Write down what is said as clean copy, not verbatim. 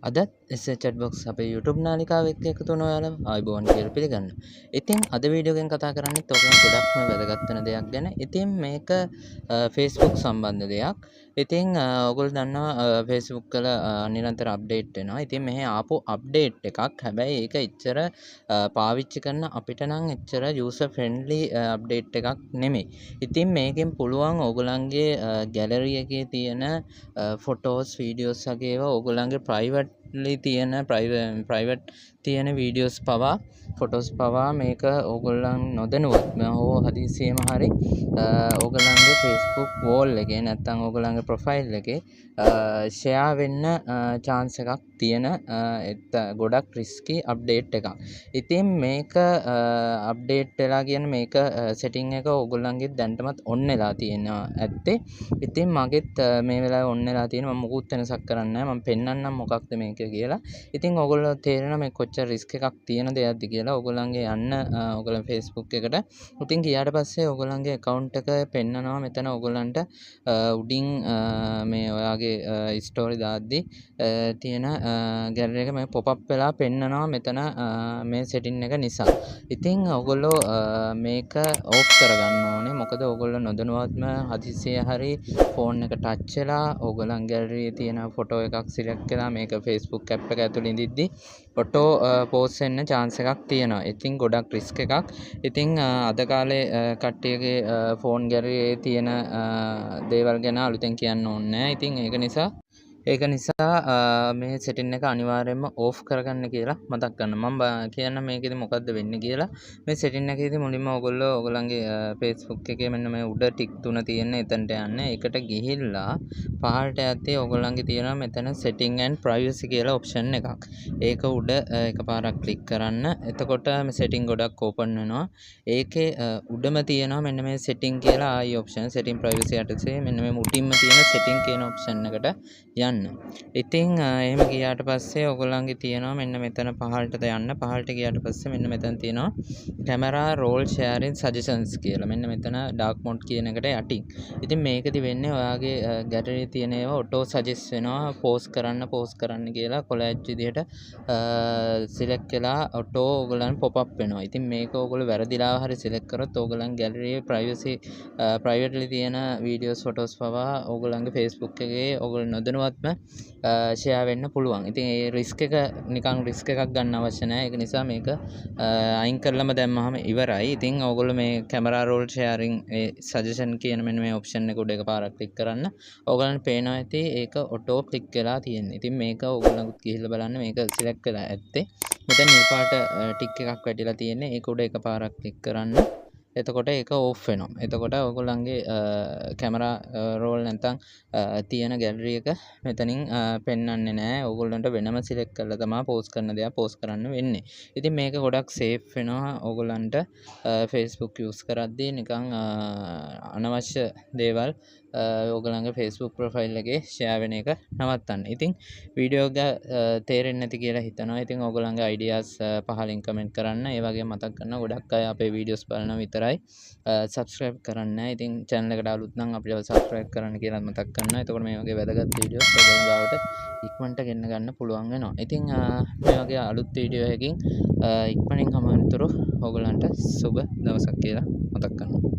අදත් එසේ chat box අපේ YouTube නාලිකාව එක්ක එකතු වෙන ඔයාලව ආයුබෝවන් කියලා පිළිගන්නවා. ඉතින් අද වීඩියෝ එකෙන් කතා කරන්නේ ඔයගොල්ලන් ගොඩක්ම වැදගත් වෙන දෙයක් ගැන. ඉතින් මේක Facebook සම්බන්ධ දෙයක්. ඉතින් ඔයගොල්ලෝ දන්නවා Facebook වල නිරන්තර අප්ඩේට් වෙනවා. ඉතින් මෙහි ආපු අප්ඩේට් එකක්. හැබැයි ඒක එච්චර පාවිච්චි කරන අපිට නම් එච්චර user friendly අප්ඩේට් එකක් නෙමෙයි. ඉතින් මේකෙන් පුළුවන් ඔයගොල්ලන්ගේ ගැලරි එකේ තියෙන ෆොටෝස් වීඩියෝස් වගේ ඒවා ඔයගොල්ලන්ගේ ප්‍රයිවට්ලි තියෙන ප්‍රයිවට් තියෙන වීඩියෝස් පවා ෆොටෝස් පවා මේක ඕගොල්ලන් නොදැනුවත්ම හෝ හදිසියෙම හරි ඕගොල්ලන්ගේ Facebook වෝල් එකේ නැත්නම් ඕගොල්ලන්ගේ ප්‍රොෆයිල් එකේ ෂෙයා වෙන්න chance එකක් තියෙන ගොඩක් රිස්කි අප්ඩේට් එකක්. ඉතින් මේක අප්ඩේට් වෙලා කියන මේක සෙටින් එක ඕගොල්ලන්ගේ දැන්ටමත් ඔන් වෙලා තියෙනවා ඇත්තේ. ඉතින් මගෙත් මේ වෙලාවේ ඔන් වෙලා තියෙනවා. මම මුකුත් වෙනසක් කරන්නේ නැහැ. මම පෙන්නන්නම් මොකක්ද මේක කියලා. ඉතින් ඕගොල්ලෝ තේරෙනවා මේ කොච්චර රිස්ක් එකක් තියෙන දෙයක්ද කියලා. ඕගොල්ලන්ගේ යන්න ඕගොල්ලන් Facebook එකට. ඉතින් ගියාට පස්සේ ඕගොල්ලන්ගේ account එක පෙන්නනවා මෙතන ඕගොල්ලන්ට උඩින් මේ ඔයාගේ ස්ටෝරි දාද්දි තියෙන ගැලරි එක මේ pop up වෙලා පෙන්නනවා මෙතන මේ setting එක නිසා. ඉතින් ඕගොල්ලෝ මේක ඕෆ් කරගන්න ඕනේ. මොකද ඕගොල්ලෝ නොදැනුවත්ම හදිසියෙ හරි ෆෝන් එක ටච් වෙලා ඕගොල්ලන් ගැලරියේ තියෙන ෆොටෝ එකක් සිලෙක්ට් කළා මේක Facebook app එක ඇතුළේ ඉඳිද්දි ෆොටෝ පෝස්ට් වෙන්න chance එකක් තියෙනවා. ඉතින් ගොඩක් රිස්ක් එකක්. ඉතින් අද කාලේ කට්ටියගේ ෆෝන් ගැලරියේ තියෙන දේවල් ගැන අලුතෙන් කියන්න ඕනේ නැහැ. ඉතින් ඒක නිසා මේ සෙටින් එක අනිවාර්යයෙන්ම ඕෆ් කරගන්න කියලා මතක් කරන්න. මම කියන්න මේකෙදි මොකද්ද වෙන්නේ කියලා. මේ සෙටින් එකේදී මුලින්ම ඔයගොල්ලෝ ඔයගලන්ගේ Facebook එකේ මෙන්න මේ උඩ ටික් තුන තියෙන එතනට යන්න. ඒකට ගිහිල්ලා පහළට යද්දී ඔයගලන්ගේ තියෙනවා මෙතන setting and privacy කියලා option එකක්. ඒක උඩ එකපාරක් ක්ලික් කරන්න. එතකොට මේ setting ගොඩක් open වෙනවා. ඒකේ උඩම තියෙනවා මෙන්න මේ setting කියලා ආයි option setting privacy යටතේ මෙන්න මේ මුටින්ම තියෙන setting කියන option එකට යන්න. ඉතින් එහෙම ගියාට පස්සේ ඔයගොල්ලන්ගේ තියෙනවා මෙන්න මෙතන පහළට යන්න. පහළට ගියාට පස්සේ මෙන්න මෙතන තියෙනවා camera roll sharing suggestions කියලා. මෙන්න මෙතන dark mode කියන එකට යටින්. ඉතින් මේකෙදි වෙන්නේ ඔයාගේ gallery තියෙන ඒවා auto suggest වෙනවා post කරන්න කියලා collage විදිහට select කළා auto ඔයගොල්ලන් pop up වෙනවා. ඉතින් මේක ඔයගොල්ලෝ වැරදිලා හරි select කරොත් ඔයගොල්ලන් gallery privacy privately තියෙන videos photos පවා ඔයගොල්ලන්ගේ Facebook එකේ ඔයගොල්ලෝ නොදැනුවත් ෂෙයා වෙන්න පුළුවන්. ඉතින් ඒ රිස්ක් එක නිකන් රිස්ක් එකක් ගන්න අවශ්‍ය නැහැ. ඒක නිසා මේක අයින් කරලම දැම්මහම ඉවරයි. ඉතින් ඕගොල්ලෝ මේ camera roll sharing ඒ suggestion කියන මෙන්න මේ option එක උඩ එකපාරක් ක්ලික් කරන්න. ඕගොල්ලන්ට පේනවා ඇති ඒක auto click වෙලා තියෙන්නේ. ඉතින් මේක ඕගොල්ලන්ත් ගිහිල්ලා බලන්න මේක select වෙලා ඇත්තේ. මෙතන නිල් පාට ටික් එකක් වැටිලා තියෙන්නේ. ඒක උඩ එකපාරක් ක්ලික් කරන්න. එතකොට ඒක ඕෆ් වෙනවා. එතකොට ඔයගොල්ලන්ගේ කැමරා රෝල් නැත්නම් තියෙන ගැලරි එක මෙතනින් පෙන්වන්නේ නැහැ. ඔයගොල්ලන්ට වෙනම සිලෙක්ට් කරලා තමයි පෝස්ට් කරන දේ පෝස්ට් කරන්න වෙන්නේ. ඉතින් මේක ගොඩක් සේෆ් වෙනවා ඔයගොල්ලන්ට Facebook use කරද්දී නිකන් අනවශ්‍ය දේවල් ඔයගොල්ලන්ගේ Facebook ප්‍රොෆයිල් එකේ ෂෙයා වෙන එක නවත්තන්න. ඉතින් වීඩියෝ එක තේරෙන්නේ නැති කියලා හිතනවා. ඉතින් ඔයගොල්ලන්ගේ ideas පහලින් කමෙන්ට් කරන්න. ඒ වගේම මතක් කරනවා ගොඩක් අය අපේ වීඩියෝස් බලනවා විතරයි subscribe කරන්නේ නැහැ. ඉතින් channel එකට අලුත් නම් අපිට subscribe කරන්න කියලා මතක් කරනවා. එතකොට මේ වගේ වැදගත් වීඩියෝස් ඔයගොල්ලෝ ගාවට ඉක්මනට ගෙන්න ගන්න පුළුවන් වෙනවා. ඉතින් මේ වගේ අලුත් වීඩියෝ එකකින් ඉක්මනින් හමු වෙනතුරු ඔයගොල්ලන්ට සුබ දවසක් කියලා මතක් කරනවා.